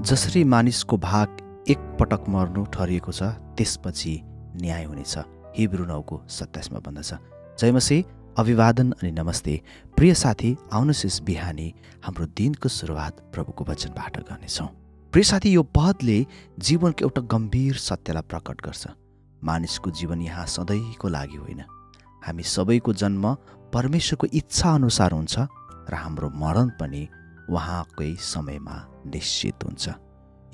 जसरी मानिसको भाग एक पटक मर्नु ठरिएको छ, त्यसपछि न्याय हुनेछ। हिब्रू 9:27 भन्दछ। जय मसीह, अभिवादन अनि नमस्ते। प्रिय साथी, आउनुहोस् यस बिहानी हाम्रो दिनको सुरुवात प्रभुको वचनबाट गर्नेछौँ। प्रिय साथी, यो पदले जीवनको एउटा गम्भीर सत्यलाई प्रकट गर्छ। मानिसको जीवन यहाँ सधैँको लागि होइन। हामी सबैको जन्म परमेश्वरको इच्छा अनुसार हुन्छ र हाम्रो मरण पनि उहाँकै समयमा निश्चित हुन्छ।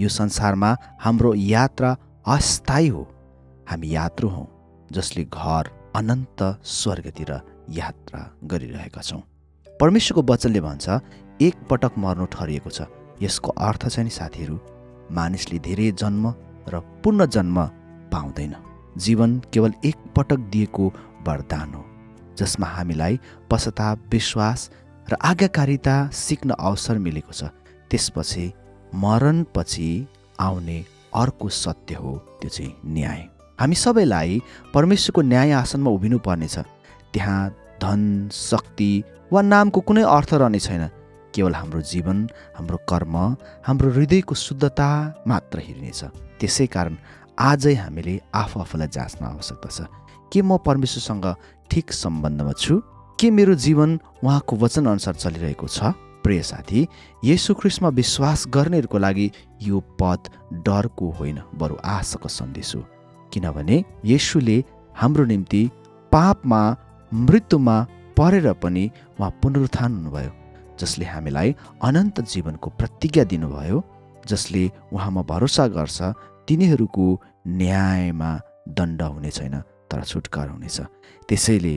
यो संसारमा हाम्रो यात्रा अस्थायी हो। हामी यात्रु हौँ जसले घर अनन्त स्वर्गतिर यात्रा गरिरहेका छौँ। परमेश्वरको वचनले भन्छ, एक पटक मर्नु ठरिएको छ। यसको अर्थ चाहिँ नि साथीहरू, मानिसले धेरै जन्म र पुनर्जन्म पाउँदैन। जीवन केवल एक पटक दिएको वरदान हो, जसमा हामीलाई पश्चाताप, विश्वास र आज्ञाकारिता सिक्न अवसर मिलेको छ। त्यसपछि मरणपछि आउने अर्को सत्य हो, त्यो चाहिँ न्याय। हामी सबैलाई परमेश्वरको न्याय आसनमा उभिनु पर्नेछ। त्यहाँ धन, शक्ति वा नामको कुनै अर्थ रहने छैन। केवल हाम्रो जीवन, हाम्रो कर्म, हाम्रो हृदयको शुद्धता मात्र हेरिनेछ। त्यसै कारण आजै हामीले आफूलाई जाँच्न आवश्यकता छ। के म परमेश्वरसँग ठिक सम्बन्धमा छु? के मेरो जीवन उहाँको वचन अनुसार चलिरहेको छ? प्रिय साथी, येशू ख्रीष्टमा विश्वास गर्नेहरूको लागि यो पद डरको होइन, बरु आशाको सन्देश हो। किनभने येशूले हाम्रो निम्ति पापमा, मृत्युमा परेर पनि उहाँ पुनरुत्थान हुनुभयो, जसले हामीलाई अनन्त जीवनको प्रतिज्ञा दिनुभयो। जसले उहाँमा भरोसा गर्छ तिनीहरूको न्यायमा दण्ड हुने छैन, तर छुटकारा हुनेछ। त्यसैले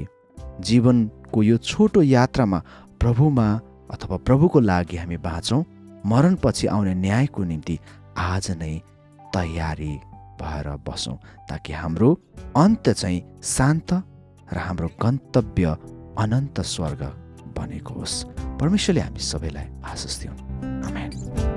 जीवनको यो छोटो यात्रामा प्रभुमा अथवा प्रभुको लागि हामी बाँचौँ। मरणपछि आउने न्यायको निम्ति आज नै तयारी भएर बसौँ, ताकि हाम्रो अन्त्य चाहिँ शान्त र हाम्रो गन्तव्य अनन्त स्वर्ग बनेको होस्। परमेश्वरले हामी सबैलाई आशिष दिउन्। आमेन।